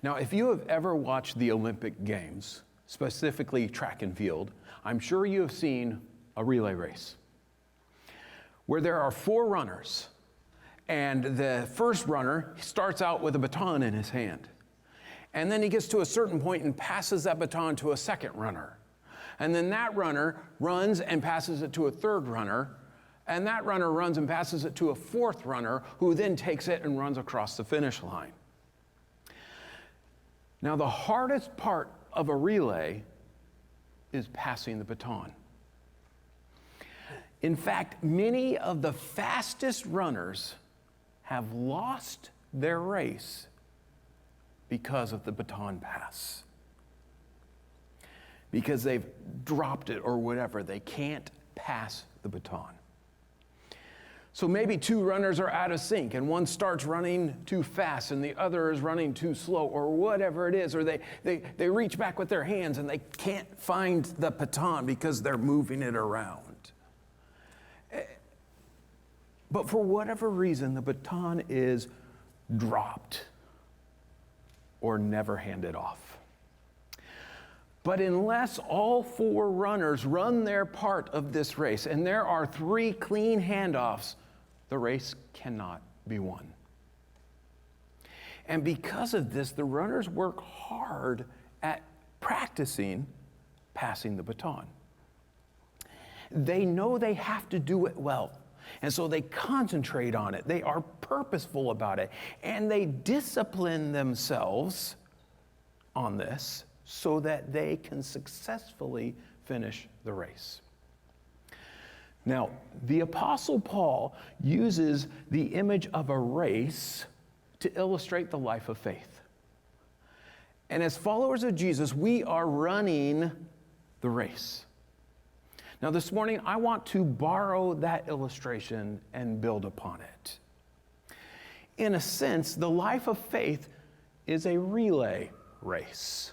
Now, if you have ever watched the Olympic Games, specifically track and field, I'm sure you have seen a relay race where there are 4 runners, and the first runner starts out with a baton in his hand. And then he gets to a certain point and passes that baton to a second runner. And then that runner runs and passes it to a third runner. And that runner runs and passes it to a fourth runner, who then takes it and runs across the finish line. Now, the hardest part of a relay is passing the baton. In fact, many of the fastest runners have lost their race because of the baton pass. Because they've dropped it or whatever. They can't pass the baton. So maybe 2 runners are out of sync, and one starts running too fast and the other is running too slow, or whatever it is, or they reach back with their hands and they can't find the baton because they're moving it around. But for whatever reason, the baton is dropped or never handed off. But unless all 4 runners run their part of this race, and there are 3 clean handoffs, the race cannot be won. And because of this, the runners work hard at practicing passing the baton. They know they have to do it well, and so they concentrate on it. They are purposeful about it, and they discipline themselves on this so that they can successfully finish the race. Now, the Apostle Paul uses the image of a race to illustrate the life of faith. And as followers of Jesus, we are running the race. Now, this morning, I want to borrow that illustration and build upon it. In a sense, the life of faith is a relay race.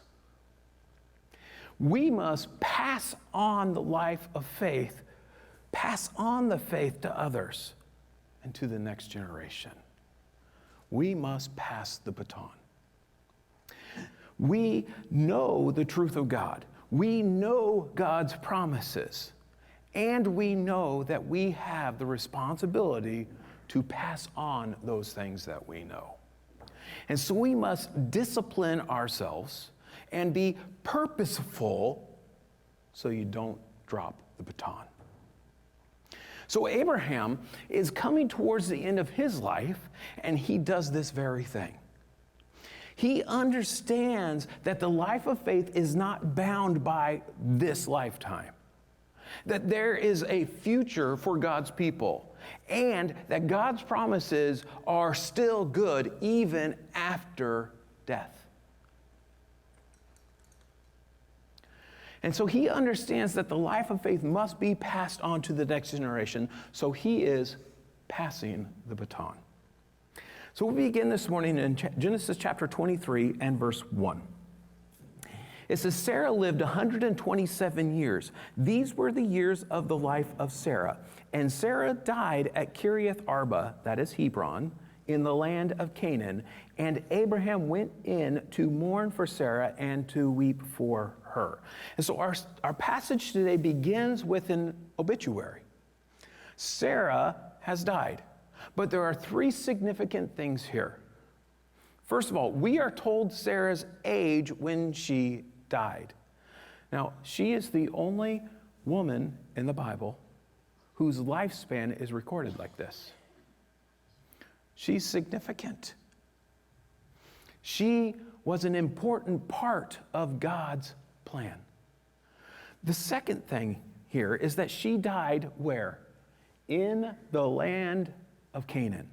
We must pass on the life of faith, pass on the faith to others and to the next generation. We must pass the baton. We know the truth of God. We know God's promises. And we know that we have the responsibility to pass on those things that we know. And so we must discipline ourselves and be purposeful so you don't drop the baton. So Abraham is coming towards the end of his life, and he does this very thing. He understands that the life of faith is not bound by this lifetime, that there is a future for God's people, and that God's promises are still good even after death. And so he understands that the life of faith must be passed on to the next generation, so he is passing the baton. So we begin this morning in Genesis chapter 23 and verse 1. It says, Sarah lived 127 years. These were the years of the life of Sarah. And Sarah died at Kiriath Arba, that is Hebron, in the land of Canaan. And Abraham went in to mourn for Sarah and to weep for her. And so our passage today begins with an obituary. Sarah has died. But there are 3 significant things here. First of all, we are told Sarah's age when she died. Now, she is the only woman in the Bible whose lifespan is recorded like this. She's significant. She was an important part of God's plan. The second thing here is that she died where? In the land of Canaan.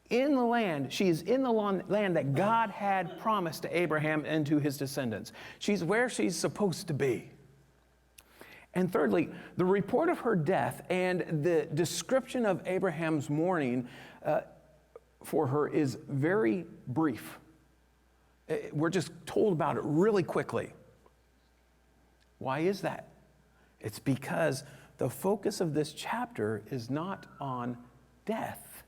In the land, she is in the land that God had promised to Abraham and to his descendants. She's where she's supposed to be. And thirdly, the report of her death and the description of Abraham's mourning for her is very brief. We're just told about it really quickly. Why is that? It's because the focus of this chapter is not on death,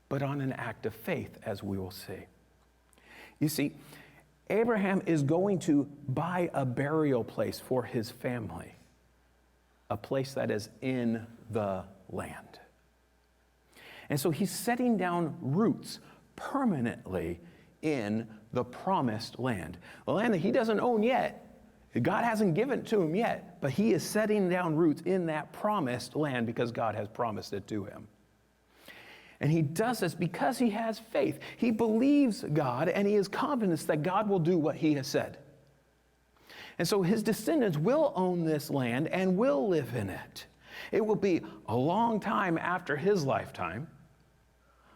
but on an act of faith, as we will see. You see, Abraham is going to buy a burial place for his family, a place that is in the land. And so he's setting down roots permanently in the promised land, the land that he doesn't own yet. God hasn't given it to him yet, but he is setting down roots in that promised land because God has promised it to him. And he does this because he has faith. He believes God, and he is confident that God will do what he has said. And so his descendants will own this land and will live in it. It will be a long time after his lifetime,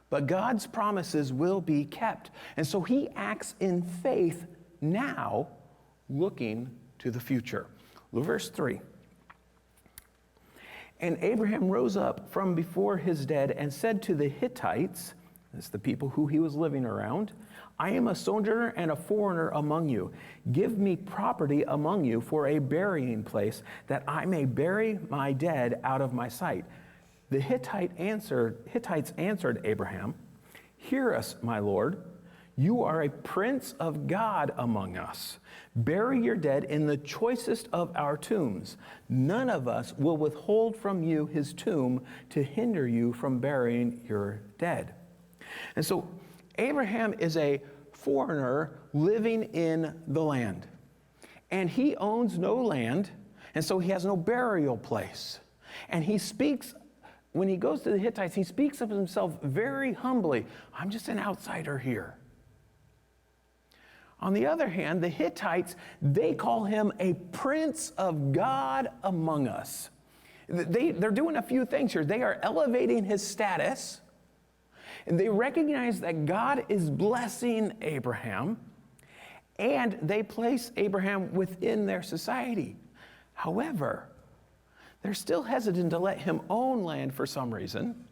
but God's promises will be kept. And so he acts in faith now, looking to the future. Look, verse 3. And Abraham rose up from before his dead and said to the Hittites, that's the people who he was living around, I am a sojourner and a foreigner among you. Give me property among you for a burying place, that I may bury my dead out of my sight. The Hittites answered Abraham, Hear us, my Lord. You are a prince of God among us. Bury your dead in the choicest of our tombs. None of us will withhold from you his tomb to hinder you from burying your dead. And so Abraham is a foreigner living in the land. And he owns no land, and so he has no burial place. And he speaks, when he goes to the Hittites, he speaks of himself very humbly. I'm just an outsider here. On the other hand, the Hittites, they call him a prince of God among us. They're doing a few things here. They are elevating his status, and they recognize that God is blessing Abraham, and they place Abraham within their society. However, they're still hesitant to let him own land for some reason,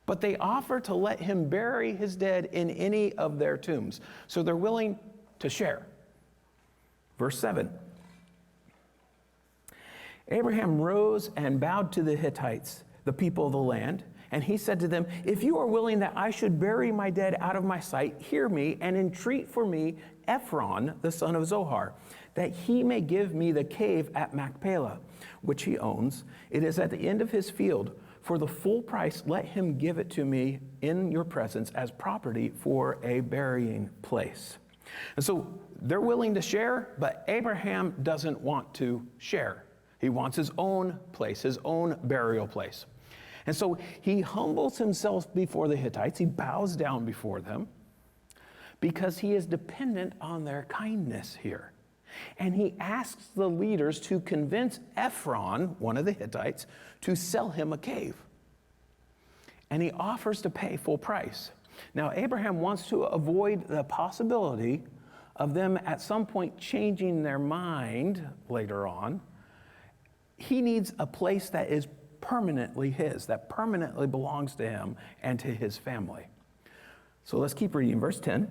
but they offer to let him bury his dead in any of their tombs. So they're willing to share. Verse 7. Abraham rose and bowed to the Hittites, the people of the land, and he said to them, If you are willing that I should bury my dead out of my sight, hear me and entreat for me Ephron, the son of Zohar, that he may give me the cave at Machpelah, which he owns. It is at the end of his field. For the full price, let him give it to me in your presence as property for a burying place. And so they're willing to share, but Abraham doesn't want to share. He wants his own place, his own burial place. And so he humbles himself before the Hittites. He bows down before them because he is dependent on their kindness here. And he asks the leaders to convince Ephron, one of the Hittites, to sell him a cave. And he offers to pay full price. Now, Abraham wants to avoid the possibility of them at some point changing their mind later on. He needs a place that is permanently his, that permanently belongs to him and to his family. So let's keep reading. Verse 10.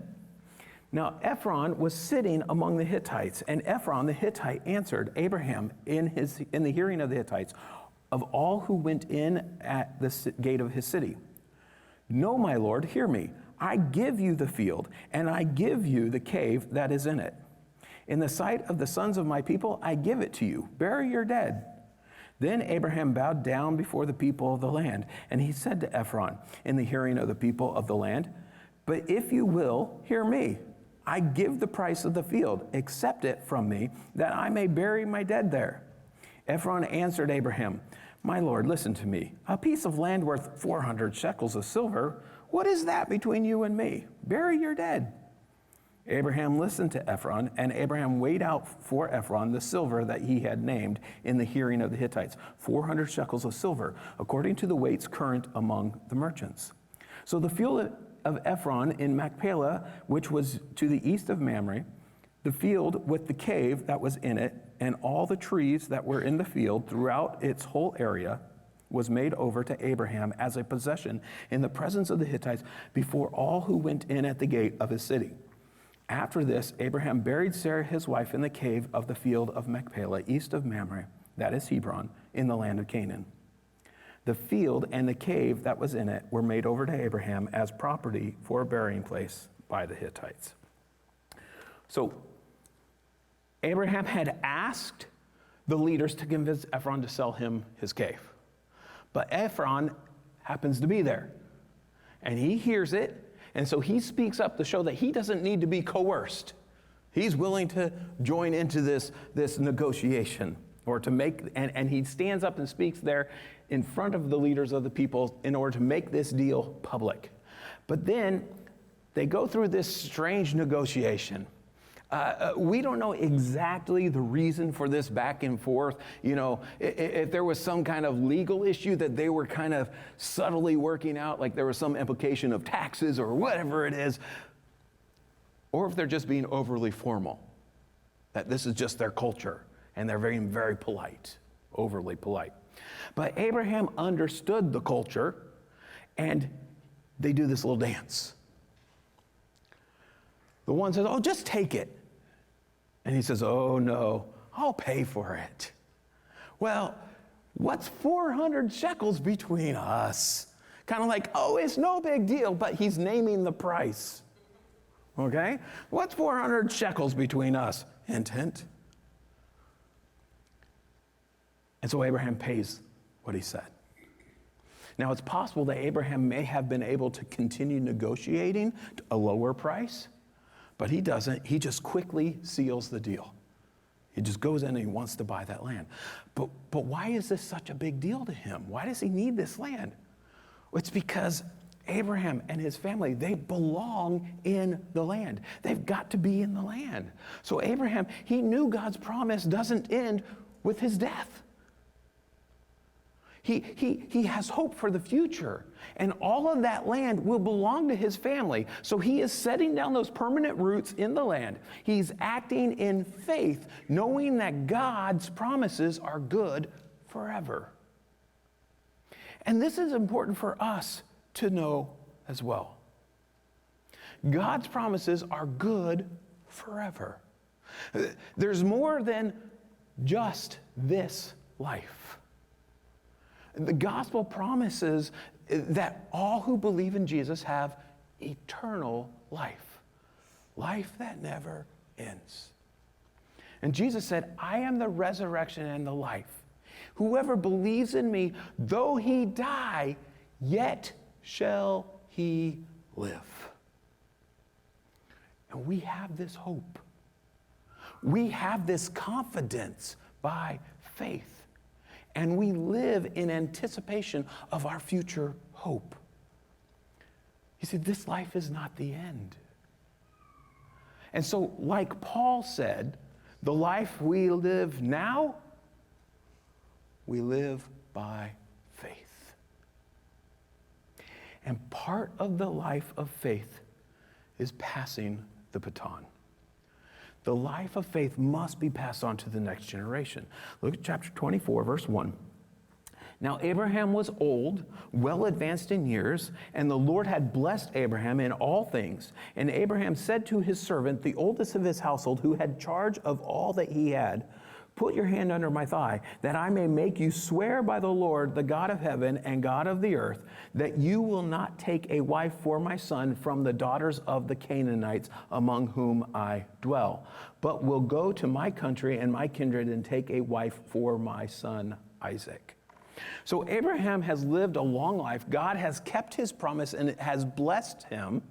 Now Ephron was sitting among the Hittites, and Ephron the Hittite answered Abraham in the hearing of the Hittites, of all who went in at the gate of his city. No, my lord, hear me. I give you the field, and I give you the cave that is in it. In the sight of the sons of my people, I give it to you. Bury your dead. Then Abraham bowed down before the people of the land, and he said to Ephron in the hearing of the people of the land, But if you will, hear me. I give the price of the field. Accept it from me, that I may bury my dead there. Ephron answered Abraham, My lord, listen to me. A piece of land worth 400 shekels of silver, what is that between you and me? Bury your dead. Abraham listened to Ephron, and Abraham weighed out for Ephron the silver that he had named in the hearing of the Hittites, 400 shekels of silver, according to the weights current among the merchants. So the field of Ephron in Machpelah, which was to the east of Mamre, the field with the cave that was in it, and all the trees that were in the field throughout its whole area, was made over to Abraham as a possession in the presence of the Hittites before all who went in at the gate of his city. After this, Abraham buried Sarah his wife in the cave of the field of Machpelah, east of Mamre, that is Hebron, in the land of Canaan. The field and the cave that was in it were made over to Abraham as property for a burying place by the Hittites. So Abraham had asked the leaders to convince Ephron to sell him his cave. But Ephron happens to be there. And he hears it, and so he speaks up to show that he doesn't need to be coerced. He's willing to join into this negotiation, or to make, and he stands up and speaks there in front of the leaders of the people in order to make this deal public. But then they go through this strange negotiation. We don't know exactly the reason for this back and forth. You know, if there was some kind of legal issue that they were kind of subtly working out, like there was some implication of taxes or whatever it is, or if they're just being overly formal, that this is just their culture and they're very, very polite, overly polite. But Abraham understood the culture, and they do this little dance. The one says, "Oh, just take it." And he says, "Oh, no, I'll pay for it." Well, what's 400 shekels between us? Kind of like, oh, it's no big deal, but he's naming the price. Okay? What's 400 shekels between us? Hint, hint. And so Abraham pays what he said. Now, it's possible that Abraham may have been able to continue negotiating a lower price, but he doesn't. He just quickly seals the deal. He just goes in and he wants to buy that land. But why is this such a big deal to him? Why does he need this land? Well, it's because Abraham and his family, they belong in the land. They've got to be in the land. So Abraham, he knew God's promise doesn't end with his death. He has hope for the future, and all of that land will belong to his family. So he is setting down those permanent roots in the land. He's acting in faith, knowing that God's promises are good forever. And this is important for us to know as well. God's promises are good forever. There's more than just this life. The gospel promises that all who believe in Jesus have eternal life, life that never ends. And Jesus said, "I am the resurrection and the life. Whoever believes in me, though he die, yet shall he live." And we have this hope. We have this confidence by faith. And we live in anticipation of our future hope. You see, this life is not the end. And so, like Paul said, the life we live now, we live by faith. And part of the life of faith is passing the baton. The life of faith must be passed on to the next generation. Look at chapter 24, verse 1. Now Abraham was old, well advanced in years, and the Lord had blessed Abraham in all things. And Abraham said to his servant, the oldest of his household, who had charge of all that he had, "Put your hand under my thigh, that I may make you swear by the Lord, the God of heaven and God of the earth, that you will not take a wife for my son from the daughters of the Canaanites among whom I dwell, but will go to my country and my kindred and take a wife for my son Isaac." So Abraham has lived a long life. God has kept his promise and has blessed him,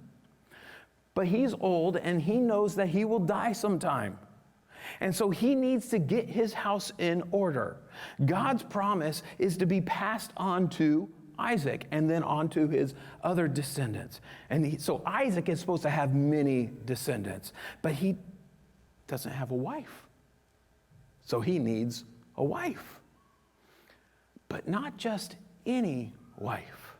but he's old and he knows that he will die sometime. And so he needs to get his house in order. God's promise is to be passed on to Isaac and then on to his other descendants. And so Isaac is supposed to have many descendants, but he doesn't have a wife. So he needs a wife. But not just any wife.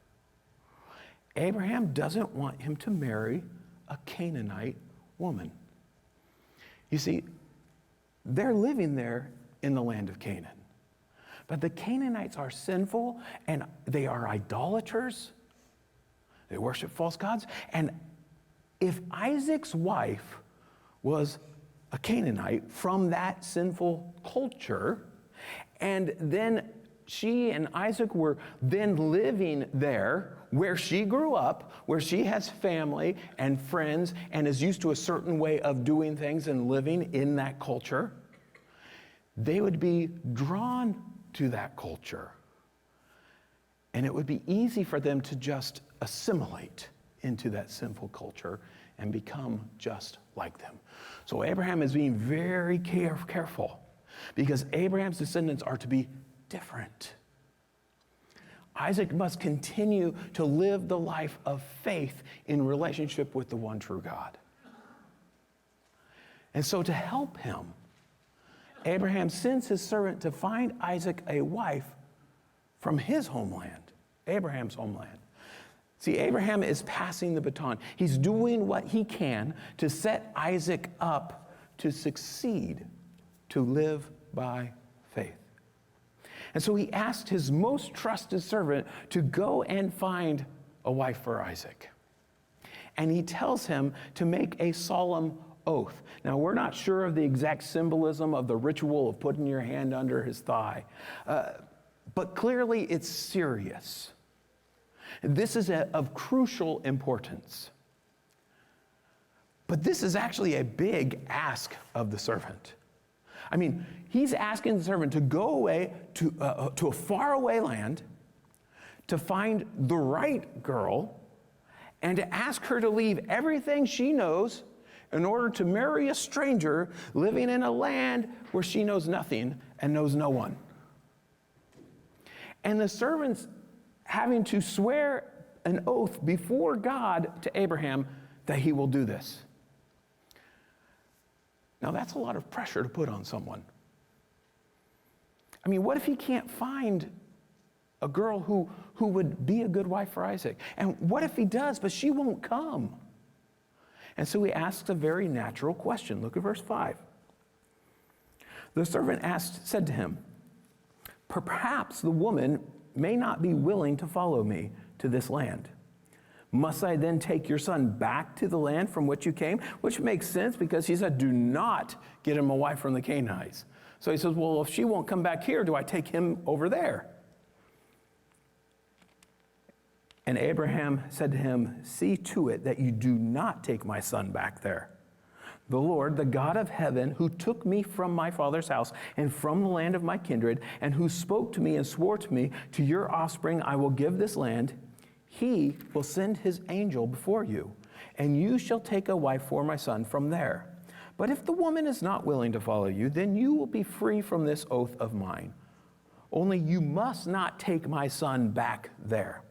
Abraham doesn't want him to marry a Canaanite woman. You see, they're living there in the land of Canaan. But the Canaanites are sinful and they are idolaters. They worship false gods. And if Isaac's wife was a Canaanite from that sinful culture, and then she and Isaac were then living there where she grew up, where she has family and friends and is used to a certain way of doing things and living in that culture, they would be drawn to that culture. And it would be easy for them to just assimilate into that sinful culture and become just like them. So Abraham is being very careful because Abraham's descendants are to be different. Isaac must continue to live the life of faith in relationship with the one true God. And so to help him, Abraham sends his servant to find Isaac a wife from his homeland, Abraham's homeland. See, Abraham is passing the baton. He's doing what he can to set Isaac up to succeed, to live by faith. And so he asked his most trusted servant to go and find a wife for Isaac. And he tells him to make a solemn oath. Now, we're not sure of the exact symbolism of the ritual of putting your hand under his thigh, but clearly it's serious. This is of crucial importance. But this is actually a big ask of the servant. I mean, he's asking the servant to go away to a faraway land to find the right girl and to ask her to leave everything she knows in order to marry a stranger living in a land where she knows nothing and knows no one. And the servant's having to swear an oath before God to Abraham that he will do this. Now, that's a lot of pressure to put on someone. I mean, what if he can't find a girl who would be a good wife for Isaac? And what if he does, but she won't come? And so he asks a very natural question. Look at verse 5. The servant said to him, "Perhaps the woman may not be willing to follow me to this land. Must I then take your son back to the land from which you came?" Which makes sense because he said, do not get him a wife from the Canaanites. So he says, well, if she won't come back here, do I take him over there? And Abraham said to him, "See to it that you do not take my son back there. The Lord, the God of heaven, who took me from my father's house and from the land of my kindred, and who spoke to me and swore to me, to your offspring I will give this land, he will send his angel before you, and you shall take a wife for my son from there. But if the woman is not willing to follow you, then you will be free from this oath of mine. Only you must not take my son back there."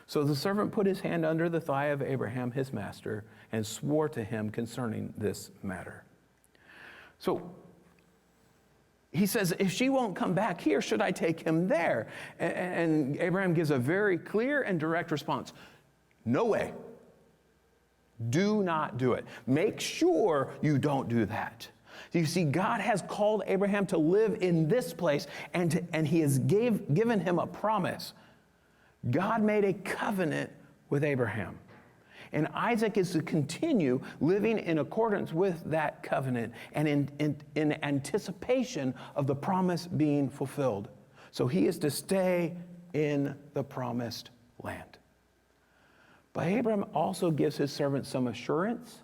So the servant put his hand under the thigh of Abraham, his master, and swore to him concerning this matter. So he says, if she won't come back here, should I take him there? And Abraham gives a very clear and direct response. No way. Do not do it. Make sure you don't do that. You see, God has called Abraham to live in this place, and he has given him a promise. God made a covenant with Abraham. And Isaac is to continue living in accordance with that covenant and in anticipation of the promise being fulfilled. So he is to stay in the promised land. But Abraham also gives his servant some assurance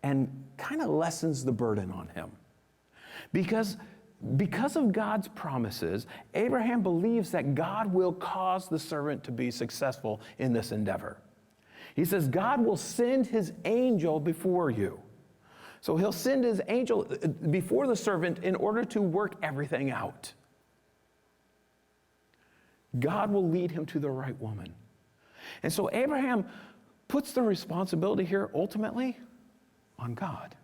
and kind of lessens the burden on him. Because of God's promises, Abraham believes that God will cause the servant to be successful in this endeavor. He says, God will send his angel before you. So he'll send his angel before the servant in order to work everything out. God will lead him to the right woman. And so Abraham puts the responsibility here ultimately on God.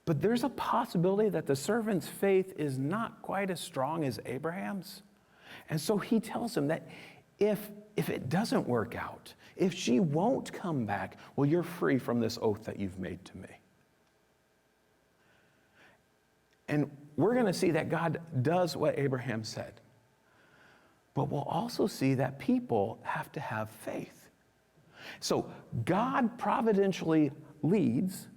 But there's a possibility that the servant's faith is not quite as strong as Abraham's. And so he tells him that if it doesn't work out, if she won't come back, well, you're free from this oath that you've made to me. And we're going to see that God does what Abraham said. But we'll also see that people have to have faith. So God providentially leads,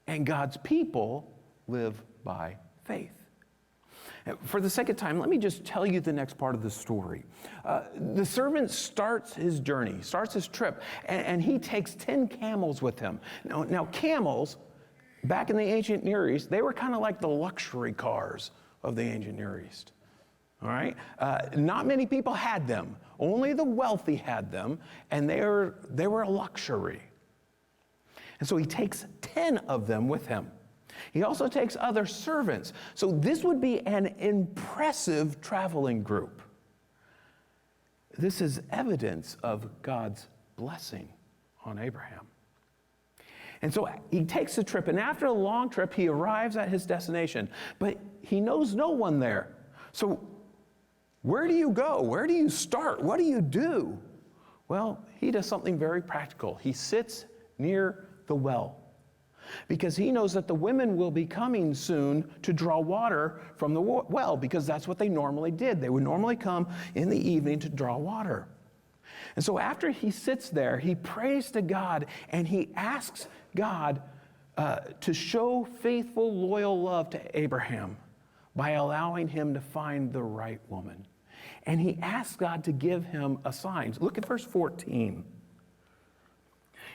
and God's people live by faith. For the sake of time, let me just tell you the next part of the story. The servant starts his journey, starts his trip, and he takes 10 camels with him. Now camels, back in the ancient Near East, they were kind of like the luxury cars of the ancient Near East. All right? Not many people had them. Only the wealthy had them, and they were a luxury. And so he takes 10 of them with him. He also takes other servants. So this would be an impressive traveling group. This is evidence of God's blessing on Abraham. And so he takes the trip, and after a long trip, he arrives at his destination. But he knows no one there. So where do you go? Where do you start? What do you do? Well, he does something very practical. He sits near the well, because he knows that the women will be coming soon to draw water from the well, because that's what they normally did. They would normally come in the evening to draw water. And so after he sits there, he prays to God, and he asks God to show faithful, loyal love to Abraham by allowing him to find the right woman. And he asks God to give him a sign. Look at verse 14.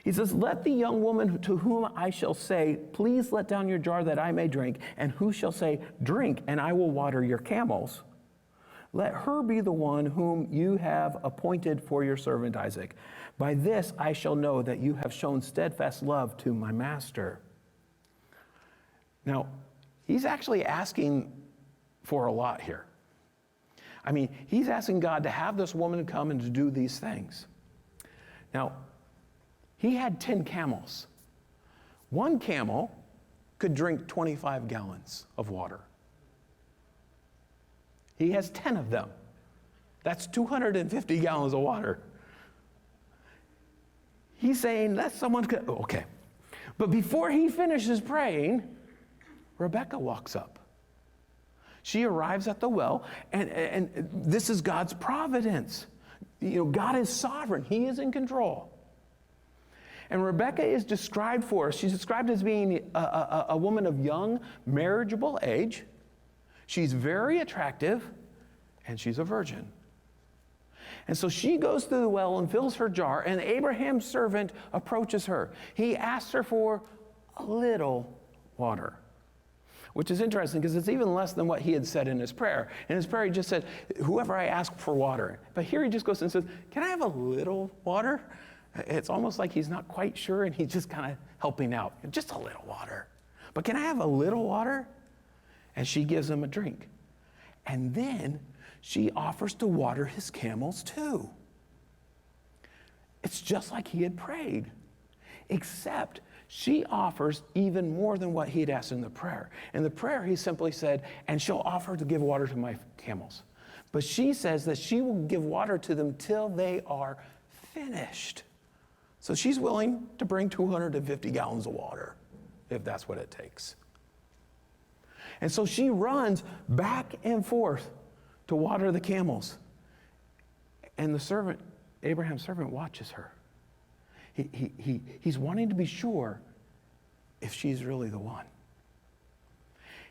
He says, "Let the young woman to whom I shall say, 'Please let down your jar that I may drink,' and who shall say, 'Drink, and I will water your camels,' let her be the one whom you have appointed for your servant Isaac. By this I shall know that you have shown steadfast love to my master." Now, he's actually asking for a lot here. I mean, he's asking God to have this woman come and to do these things. Now, he had 10 camels. One camel could drink 25 gallons of water. He has 10 of them. That's 250 gallons of water. He's saying that someone could, okay. But before he finishes praying, Rebecca walks up. She arrives at the well, and this is God's providence. You know, God is sovereign. He is in control. And Rebecca is described for us. She's described as being a woman of young, marriageable age. She's very attractive, and she's a virgin. And so she goes to the well and fills her jar, and Abraham's servant approaches her. He asks her for a little water, which is interesting because it's even less than what he had said in his prayer. In his prayer, he just said, "Whoever I ask for water." But here he just goes and says, "Can I have a little water?" It's almost like he's not quite sure, and he's just kind of helping out. Just a little water. But can I have a little water? And she gives him a drink. And then she offers to water his camels too. It's just like he had prayed, except she offers even more than what he'd asked in the prayer. In the prayer, he simply said, "And she'll offer to give water to my camels." But she says that she will give water to them till they are finished. So she's willing to bring 250 gallons of water, if that's what it takes. And so she runs back and forth to water the camels. And the servant, Abraham's servant, watches her. He's wanting to be sure if she's really the one.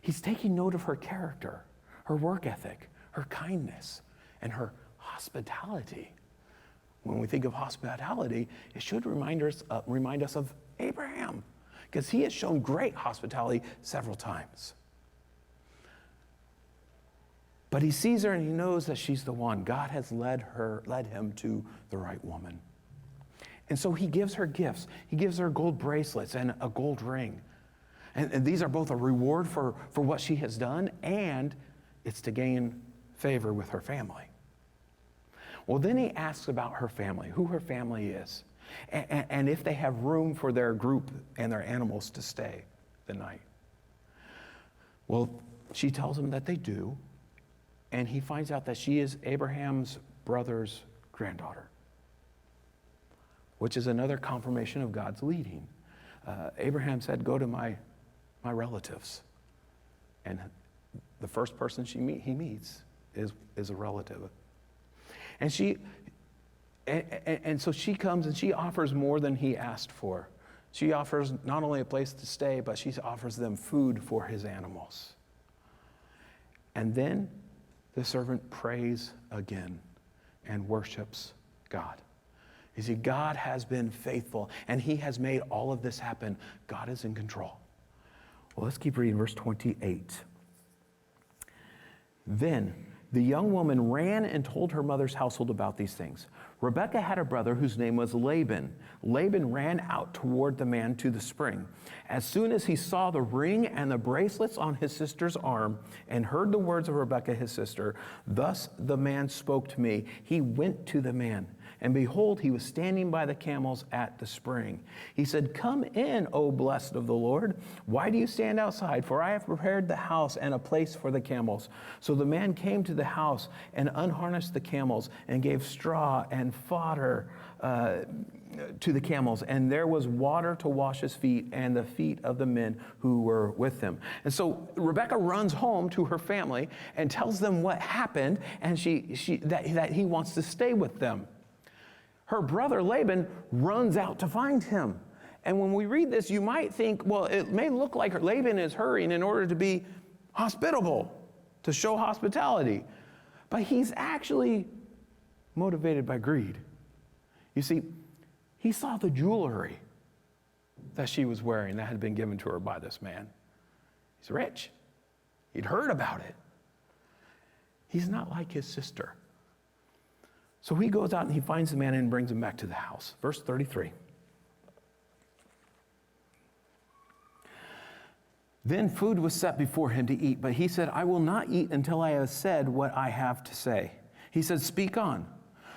He's taking note of her character, her work ethic, her kindness, and her hospitality. When we think of hospitality, it should remind us of Abraham, because he has shown great hospitality several times. But he sees her and he knows that she's the one. God has led him to the right woman. And so he gives her gifts. He gives her gold bracelets and a gold ring. And these are both a reward for what she has done, and it's to gain favor with her family. Well, then he asks about her family, who her family is, and if they have room for their group and their animals to stay the night. Well, she tells him that they do, and he finds out that she is Abraham's brother's granddaughter, which is another confirmation of God's leading. Abraham said, "Go to my relatives." And the first person he meets is a relative. And so she comes and she offers more than he asked for. She offers not only a place to stay, but she offers them food for his animals. And then the servant prays again and worships God. You see, God has been faithful, and he has made all of this happen. God is in control. Well, let's keep reading verse 28. Then the young woman ran and told her mother's household about these things. Rebekah had a brother whose name was Laban. Laban ran out toward the man to the spring. As soon as he saw the ring and the bracelets on his sister's arm and heard the words of Rebekah his sister, thus the man spoke to me. He went to the man, and behold, he was standing by the camels at the spring. He said, "Come in, O blessed of the Lord. Why do you stand outside? For I have prepared the house and a place for the camels." So the man came to the house and unharnessed the camels and gave straw and fodder to the camels, and there was water to wash his feet and the feet of the men who were with him. And so Rebekah runs home to her family and tells them what happened, and that he wants to stay with them. Her brother Laban runs out to find him. And when we read this, you might think, well, it may look like Laban is hurrying in order to be hospitable, to show hospitality. But he's actually motivated by greed. You see, he saw the jewelry that she was wearing that had been given to her by this man. He's rich. He'd heard about it. He's not like his sister. So he goes out and he finds the man and brings him back to the house. Verse 33. Then food was set before him to eat, but he said, "I will not eat until I have said what I have to say." He said, "Speak on."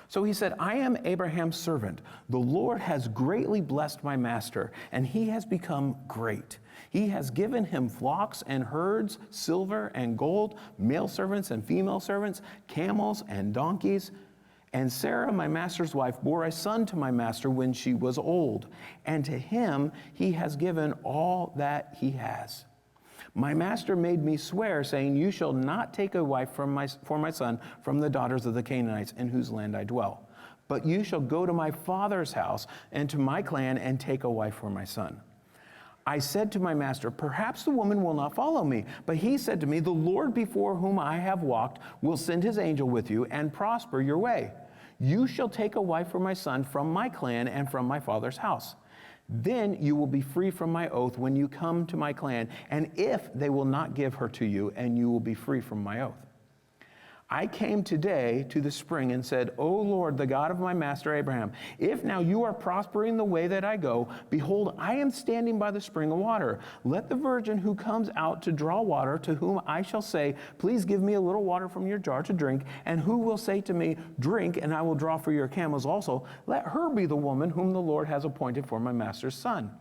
So he said, "I am Abraham's servant. The Lord has greatly blessed my master, and he has become great. He has given him flocks and herds, silver and gold, male servants and female servants, camels and donkeys. And Sarah, my master's wife, bore a son to my master when she was old, and to him he has given all that he has. My master made me swear, saying, 'You shall not take a wife for my son from the daughters of the Canaanites in whose land I dwell. But you shall go to my father's house and to my clan and take a wife for my son.' I said to my master, 'Perhaps the woman will not follow me.' But he said to me, 'The Lord before whom I have walked will send his angel with you and prosper your way. You shall take a wife for my son from my clan and from my father's house. Then you will be free from my oath when you come to my clan, and if they will not give her to you, and you will be free from my oath.' I came today to the spring and said, 'O Lord, the God of my master Abraham, if now you are prospering the way that I go, behold, I am standing by the spring of water. Let the virgin who comes out to draw water, to whom I shall say, please give me a little water from your jar to drink, and who will say to me, drink, and I will draw for your camels also, let her be the woman whom the Lord has appointed for my master's son.'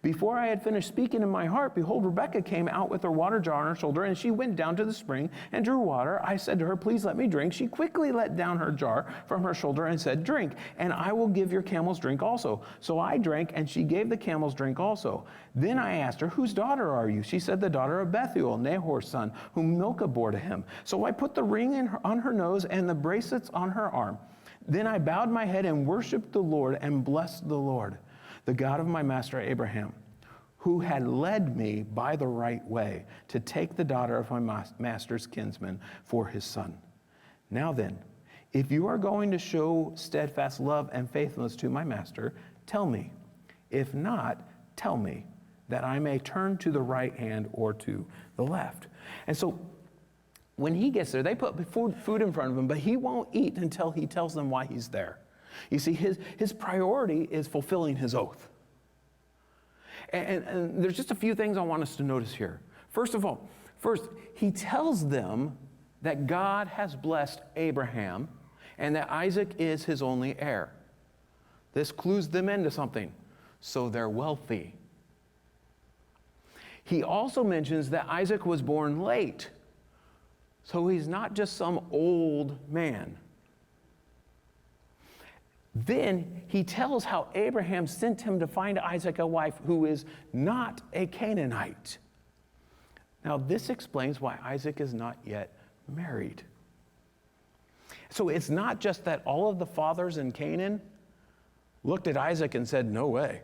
Before I had finished speaking in my heart, behold, Rebekah came out with her water jar on her shoulder, and she went down to the spring and drew water. I said to her, please let me drink. She quickly let down her jar from her shoulder and said, drink, and I will give your camels drink also. So I drank, and she gave the camels drink also. Then I asked her, whose daughter are you? She said, the daughter of Bethuel, Nahor's son, whom Milcah bore to him. So I put the ring on her nose and the bracelets on her arm. Then I bowed my head and worshiped the Lord and blessed the Lord, the God of my master Abraham, who had led me by the right way to take the daughter of my master's kinsman for his son. Now then, if you are going to show steadfast love and faithfulness to my master, tell me. If not, tell me, that I may turn to the right hand or to the left." And so when he gets there, they put food in front of him, but he won't eat until he tells them why he's there. You see, his priority is fulfilling his oath. And there's just a few things I want us to notice here. First, he tells them that God has blessed Abraham and that Isaac is his only heir. This clues them into something. So they're wealthy. He also mentions that Isaac was born late. So he's not just some old man. Then he tells how Abraham sent him to find Isaac a wife who is not a Canaanite. Now, this explains why Isaac is not yet married. So it's not just that all of the fathers in Canaan looked at Isaac and said, no way.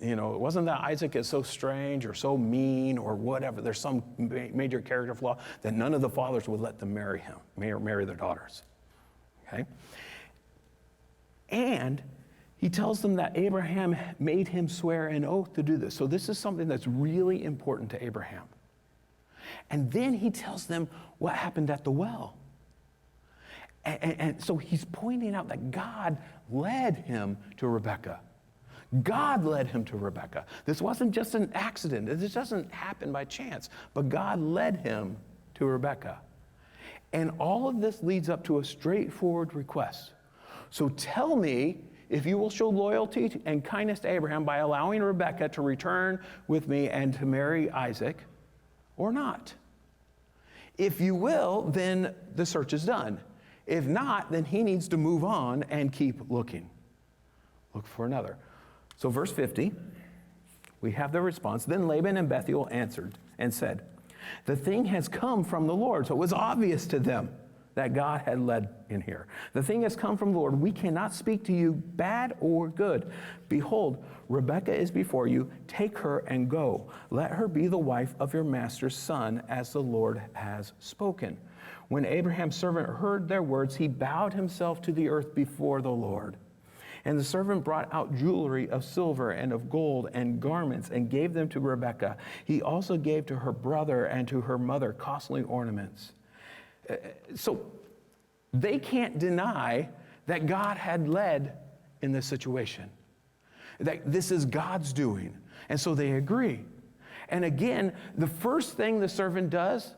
it wasn't that Isaac is so strange or so mean or whatever. There's some major character flaw that none of the fathers would let them marry him, marry their daughters. Okay? And he tells them that Abraham made him swear an oath to do this. So this is something that's really important to Abraham. And then he tells them what happened at the well. And so he's pointing out that God led him to Rebekah. God led him to Rebekah. This wasn't just an accident. This doesn't happen by chance. But God led him to Rebekah. And all of this leads up to a straightforward request. So tell me if you will show loyalty and kindness to Abraham by allowing Rebekah to return with me and to marry Isaac or not. If you will, then the search is done. If not, then he needs to move on and keep looking. Look for another. So verse 50, we have the response. Then Laban and Bethuel answered and said, the thing has come from the Lord. So it was obvious to them that God had led in here. The thing has come from the Lord. We cannot speak to you bad or good. Behold, Rebekah is before you. Take her and go. Let her be the wife of your master's son, as the Lord has spoken. When Abraham's servant heard their words, he bowed himself to the earth before the Lord. And the servant brought out jewelry of silver and of gold and garments and gave them to Rebekah. He also gave to her brother and to her mother costly ornaments. So they can't deny that God had led in this situation, that this is God's doing. And so they agree. And again, the first thing the servant does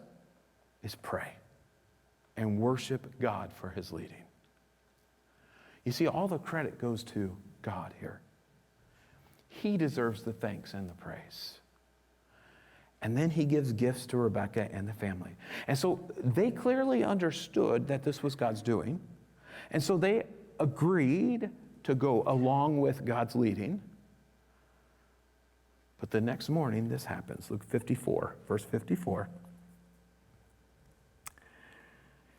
is pray and worship God for his leading. You see, all the credit goes to God here. He deserves the thanks and the praise. And then he gives gifts to Rebekah and the family. And so they clearly understood that this was God's doing. And so they agreed to go along with God's leading. But the next morning, this happens. Luke 54, verse 54.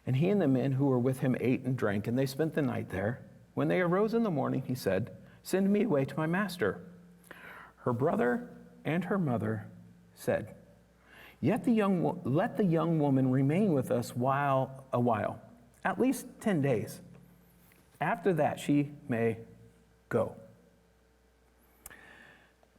And he and the men who were with him ate and drank, and they spent the night there. When they arose in the morning, he said, send me away to my master. Her brother and her mother said, let the young woman remain with us a while, at least 10 days. After that, she may go.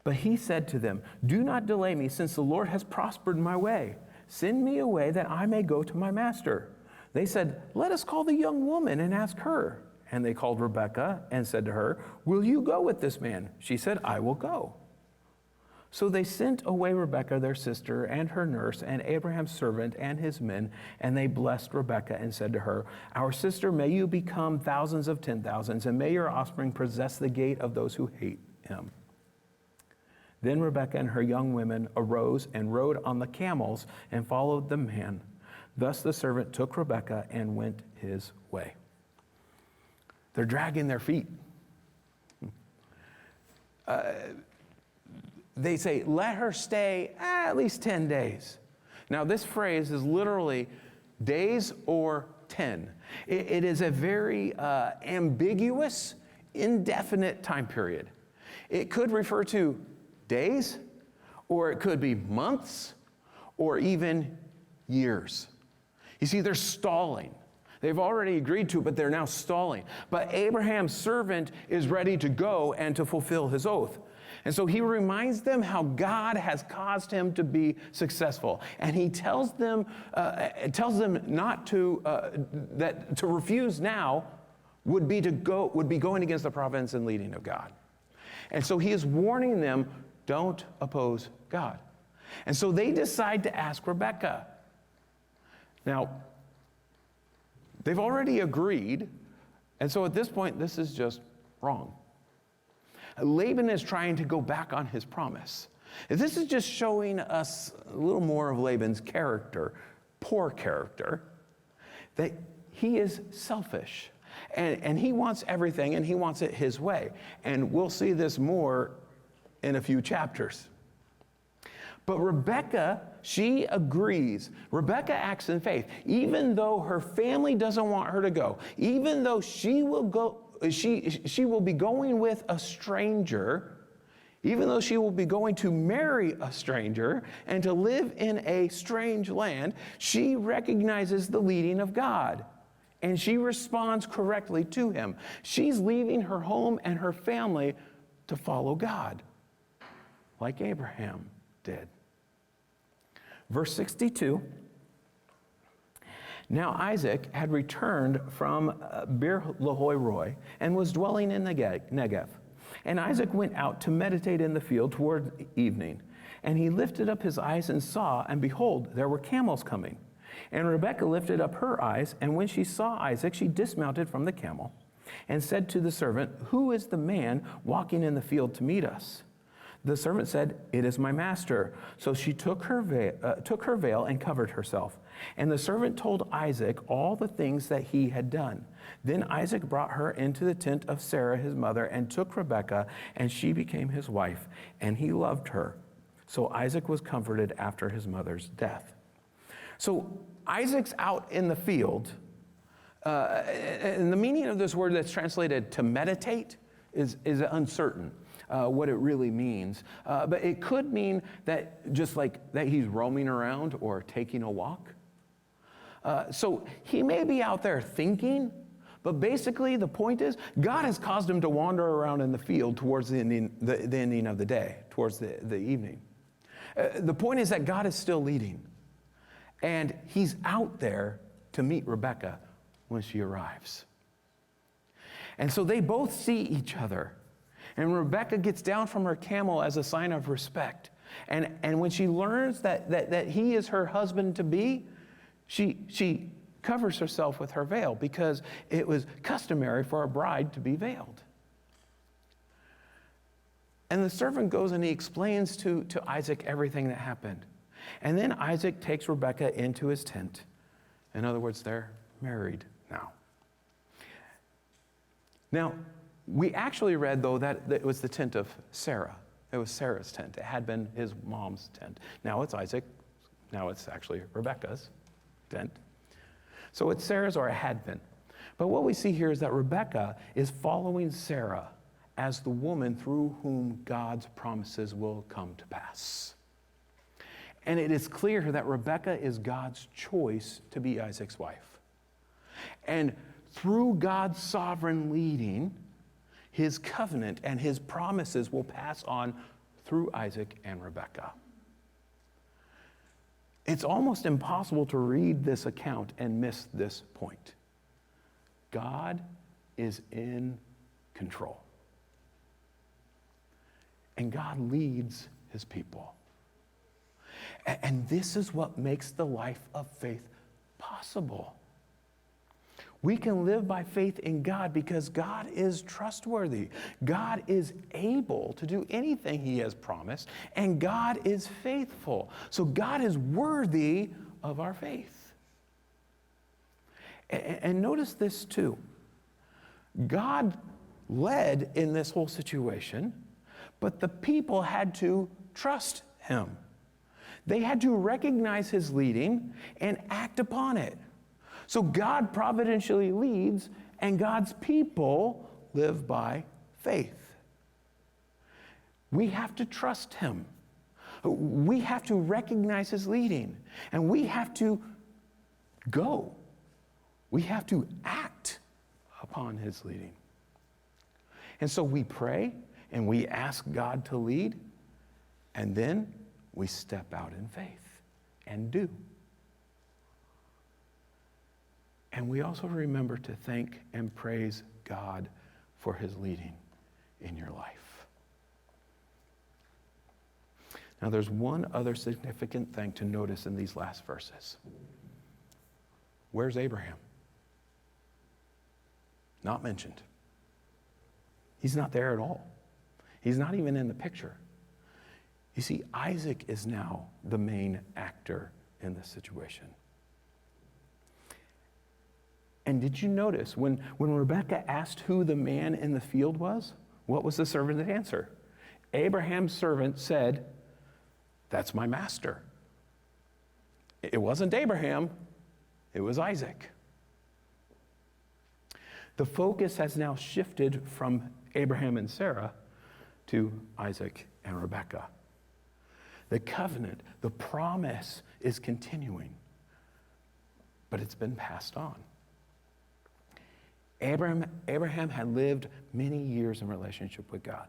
But he said to them, do not delay me, since the Lord has prospered my way. Send me away that I may go to my master. They said, let us call the young woman and ask her. And they called Rebekah and said to her, will you go with this man? She said, I will go. So they sent away Rebekah, their sister, and her nurse, and Abraham's servant and his men, and they blessed Rebekah and said to her, our sister, may you become thousands of 10,000s, and may your offspring possess the gate of those who hate him. Then Rebekah and her young women arose and rode on the camels and followed the man. Thus the servant took Rebekah and went his way. They're dragging their feet. They say, let her stay at least 10 days. Now, this phrase is literally days or 10. It is a very ambiguous, indefinite time period. It could refer to days, or it could be months, or even years. You see, they're stalling. They've already agreed to it, but they're now stalling. But Abraham's servant is ready to go and to fulfill his oath. And so he reminds them how God has caused him to be successful. And he tells them not to, that to refuse now would be going against the providence and leading of God. And so he is warning them, don't oppose God. And so they decide to ask Rebekah. Now, they've already agreed, and so at this point, this is just wrong. Laban is trying to go back on his promise. This is just showing us a little more of Laban's character, poor character, that he is selfish, and he wants everything, and he wants it his way. And we'll see this more in a few chapters. But Rebekah, she agrees. Rebekah acts in faith. Even though her family doesn't want her to go, even though she will go, she will be going with a stranger, Even though she will be going to marry a stranger and to live in a strange land, she recognizes the leading of God, and she responds correctly to him. She's leaving her home and her family to follow God, like Abraham did. Verse 62, now Isaac had returned from Beer-lahai-roi and was dwelling in the Negev. And Isaac went out to meditate in the field toward evening. And he lifted up his eyes and saw, and behold, there were camels coming. And Rebekah lifted up her eyes, and when she saw Isaac, she dismounted from the camel and said to the servant, who is the man walking in the field to meet us? The servant said, it is my master. So she took her veil and covered herself. And the servant told Isaac all the things that he had done. Then Isaac brought her into the tent of Sarah, his mother, and took Rebekah, and she became his wife, and he loved her. So Isaac was comforted after his mother's death. So Isaac's out in the field, and the meaning of this word that's translated to meditate is uncertain. What it really means. But it could mean that just like that he's roaming around or taking a walk. So he may be out there thinking, but basically the point is God has caused him to wander around in the field towards the ending of the day, towards the evening. The point is that God is still leading. And he's out there to meet Rebekah when she arrives. And so they both see each other. And Rebekah gets down from her camel as a sign of respect. And when she learns that he is her husband-to-be, she covers herself with her veil because it was customary for a bride to be veiled. And the servant goes and he explains to Isaac everything that happened. And then Isaac takes Rebekah into his tent. In other words, they're married now. Now, we actually read, though, that it was the tent of Sarah. It was Sarah's tent. It had been his mom's tent. Now it's Isaac. Now it's actually Rebekah's tent. So it's Sarah's, or it had been. But what we see here is that Rebekah is following Sarah as the woman through whom God's promises will come to pass. And it is clear that Rebekah is God's choice to be Isaac's wife. And through God's sovereign leading, his covenant and his promises will pass on through Isaac and Rebekah. It's almost impossible to read this account and miss this point. God is in control. And God leads his people. And this is what makes the life of faith possible. We can live by faith in God because God is trustworthy. God is able to do anything he has promised, and God is faithful. So God is worthy of our faith. And notice this too. God led in this whole situation, but the people had to trust him. They had to recognize his leading and act upon it. So God providentially leads, and God's people live by faith. We have to trust him. We have to recognize his leading, and we have to go. We have to act upon his leading. And so we pray, and we ask God to lead, and then we step out in faith and do. And we also remember to thank and praise God for his leading in your life. Now, there's one other significant thing to notice in these last verses. Where's Abraham? Not mentioned. He's not there at all. He's not even in the picture. You see, Isaac is now the main actor in this situation. And did you notice when Rebekah asked who the man in the field was, what was the servant's answer? Abraham's servant said, "That's my master." It wasn't Abraham, it was Isaac. The focus has now shifted from Abraham and Sarah to Isaac and Rebekah. The covenant, the promise is continuing, but it's been passed on. Abraham had lived many years in relationship with God,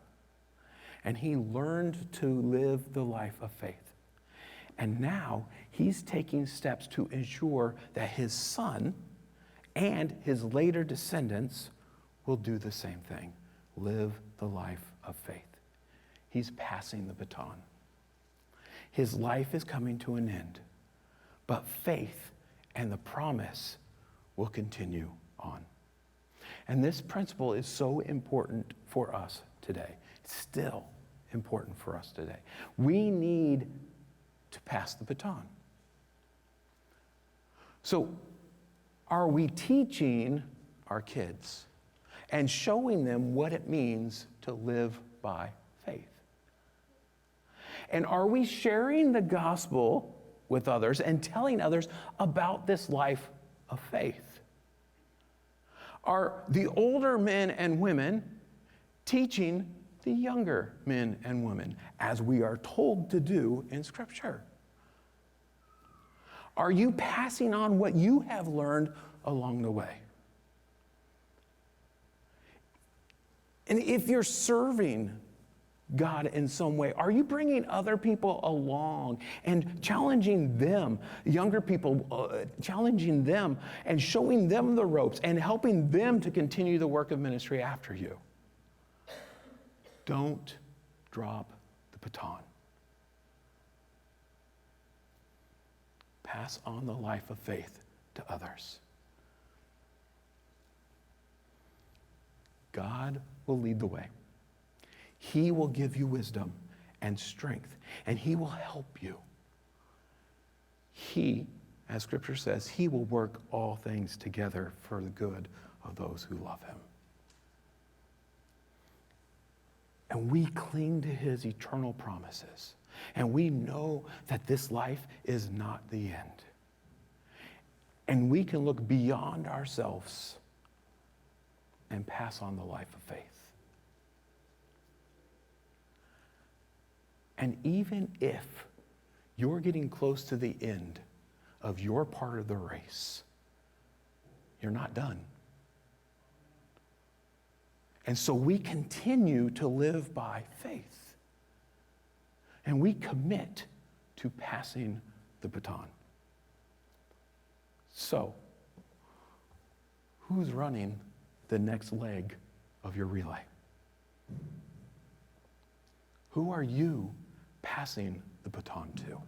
and he learned to live the life of faith. And now he's taking steps to ensure that his son and his later descendants will do the same thing, live the life of faith. He's passing the baton. His life is coming to an end, but faith and the promise will continue on. And this principle is so important for us today. It's still important for us today. We need to pass the baton. So, are we teaching our kids and showing them what it means to live by faith? And are we sharing the gospel with others and telling others about this life of faith? Are the older men and women teaching the younger men and women, as we are told to do in Scripture? Are you passing on what you have learned along the way? And if you're serving God in some way, are you bringing other people along and challenging them, younger people, challenging them and showing them the ropes and helping them to continue the work of ministry after you? Don't drop the baton. Pass on the life of faith to others. God will lead the way. He will give you wisdom and strength, and He will help you. He, as Scripture says, He will work all things together for the good of those who love Him. And we cling to His eternal promises. And we know that this life is not the end. And we can look beyond ourselves and pass on the life of faith. And even if you're getting close to the end of your part of the race, you're not done. And so we continue to live by faith. And we commit to passing the baton. So, who's running the next leg of your relay? Who are you passing the baton to?